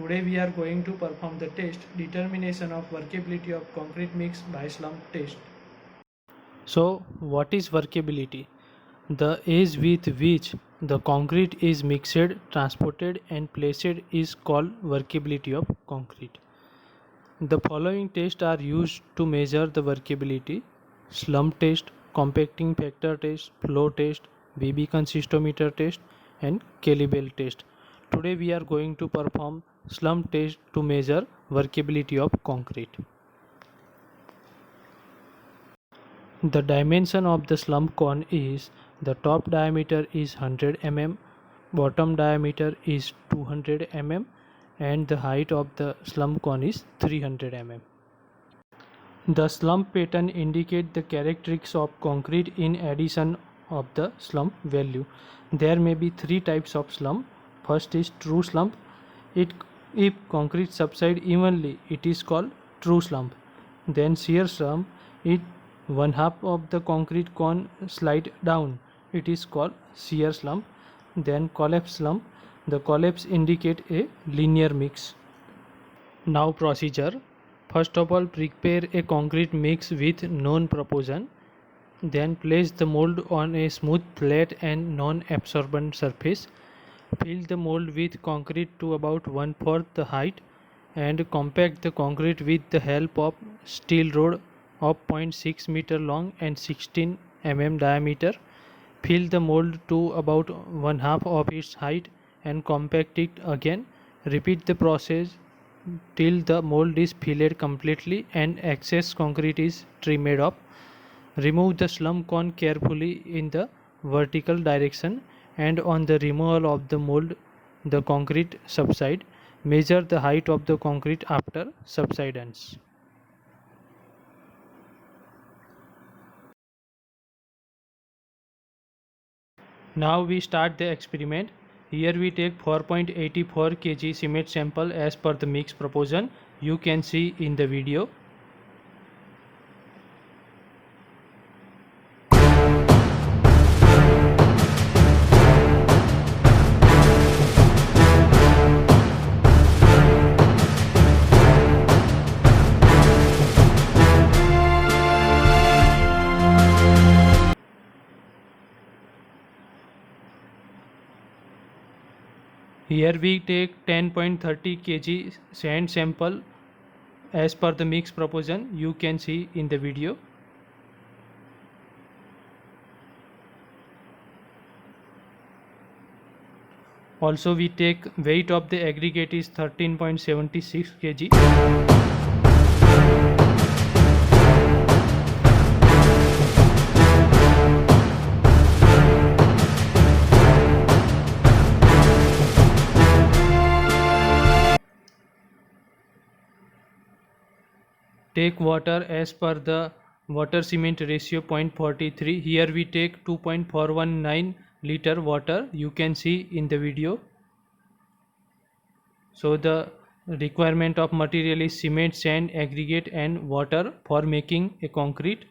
Today we are going to perform the test determination of workability of concrete mix by slump test. So what is workability? The ease with which the concrete is mixed, transported and placed is called workability of concrete. The following tests are used to measure the workability: slump test, compacting factor test, flow test, BB consistometer test and Kelly-Bell test. Today we are going to perform slump test to measure workability of concrete. The dimension of the slump cone is: the top diameter is 100 mm, bottom diameter is 200 mm and the height of the slump cone is 300 mm. The slump pattern indicates the characteristics of concrete in addition of the slump value. There may be three types of slump. First is true slump. If concrete subsides evenly, it is called true slump. Then shear slump. If one half of the concrete cone slide down, it is called shear slump. Then collapse slump. The collapse indicates a linear mix. Now procedure. First of all, prepare a concrete mix with known proportion. Then place the mold on a smooth, flat and non-absorbent surface. Fill the mold with concrete to about 1/4 the height and compact the concrete with the help of steel rod of 0.6 meter long and 16 mm diameter. Fill the mold to about 1/2 of its height and compact it again. Repeat the process till the mold is filled completely and excess concrete is trimmed off. Remove the slump cone carefully in the vertical direction and on the removal of the mold the concrete subside. Measure the height of the concrete after subsidence. Now we start the experiment. Here we take 4.84 kg cement sample as per the mix proportion. You can see in the video. Here we take 10.30 kg sand sample as per the mix proportion. You can see in the video. Also we take weight of the aggregate is 13.76 kg. Take water as per the water cement ratio 0.43. Here we take 2.419 liter water. You can see in the video. So the requirement of material is cement, sand, aggregate and water for making a concrete.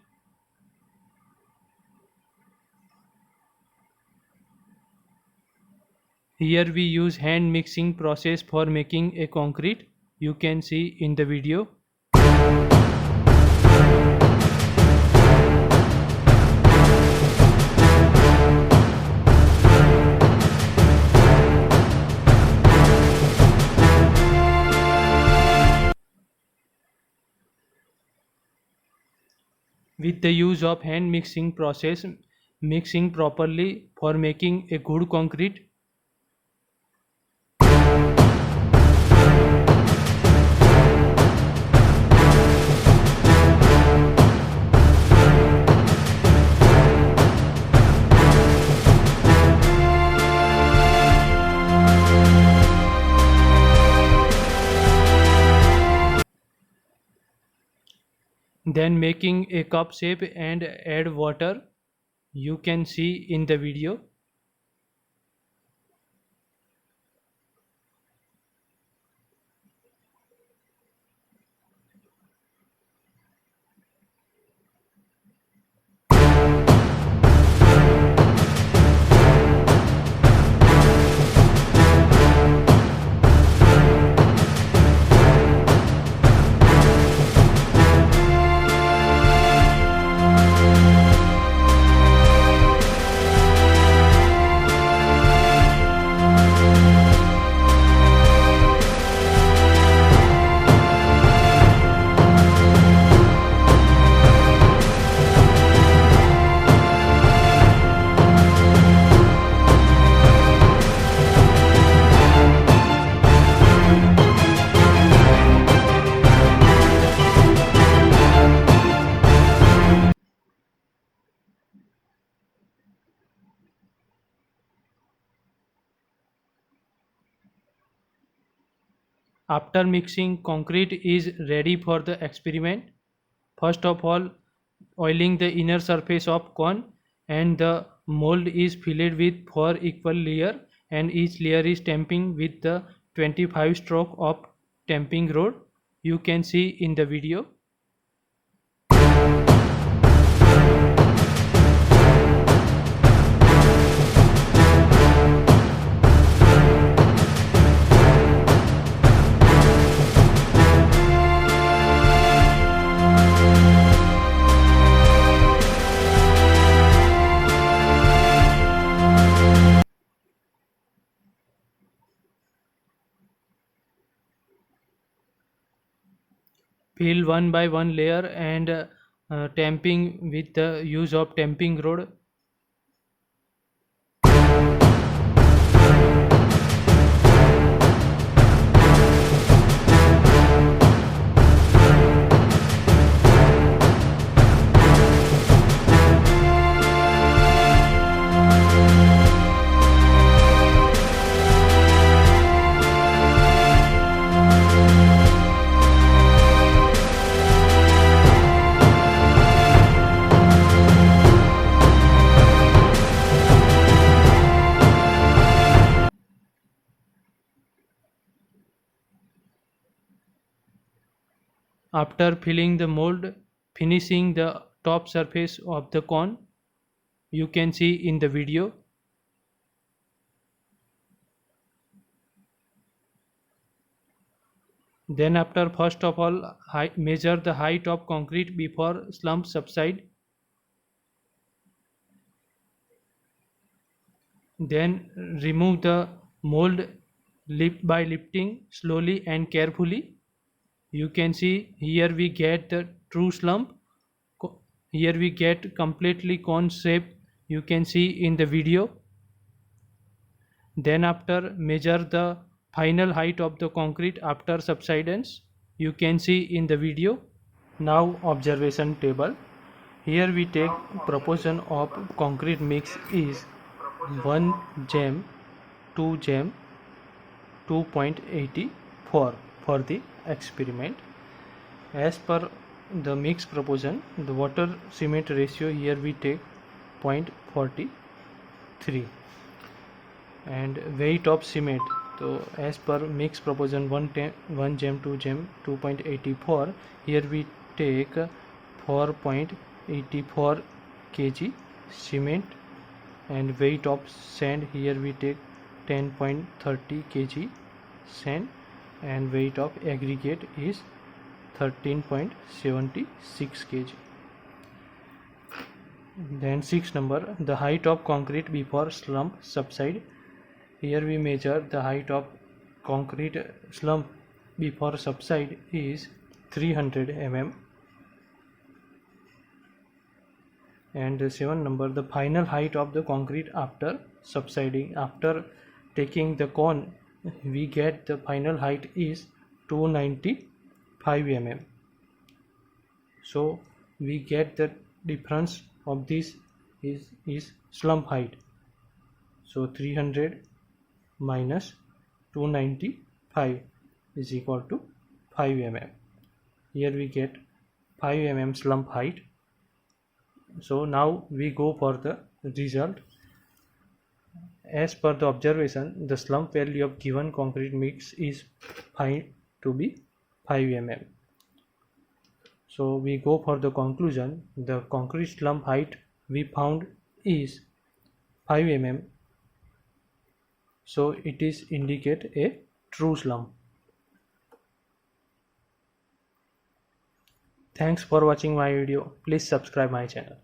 Here we use hand mixing process for making a concrete. You can see in the video. With the use of hand mixing process, mixing properly for making a good concrete. Then making a cup shape and add water. You can see in the video. After mixing, concrete is ready for the experiment. First of all, oiling the inner surface of cone, and the mold is filled with 4 equal layers, and each layer is tamping with the 25 stroke of tamping rod. You can see in the video. Fill one by one layer and tamping with the use of tamping rod. After filling the mold, finishing the top surface of the cone, you can see in the video. Then after, first of all, measure the height of concrete before slump subside. Then remove the mold by lifting slowly and carefully. You can see here we get the true slump. Here we get completely cone shape. You can see in the video. Then after, measure the final height of the concrete after subsidence. You can see in the video. Now observation table. Here we take proportion of concrete mix is 1 gem, 2 gem, 2.84 for the experiment. As per the mix proportion, the water cement ratio here we take 0.43, and weight of cement, so as per mix proportion 1 gem, 2 gem, 2.84, here we take 4.84 kg cement, and weight of sand here we take 10.30 kg sand, and weight of aggregate is 13.76 kg. Then 6 number, the height of concrete before slump subside. Here we measure the height of concrete slump before subside is 300 mm. And 7 number, the final height of the concrete after subsiding. After taking the cone, we get the final height is 295 mm. So we get the difference of this is slump height. So 300 minus 295 is equal to 5 mm. Here we get 5 mm slump height. So now we go for the result. As per the observation, the slump value of given concrete mix is found to be 5 mm. So we go for the conclusion. The concrete slump height we found is 5 mm. So it is indicate a true slump. Thanks for watching my video. Please subscribe my channel.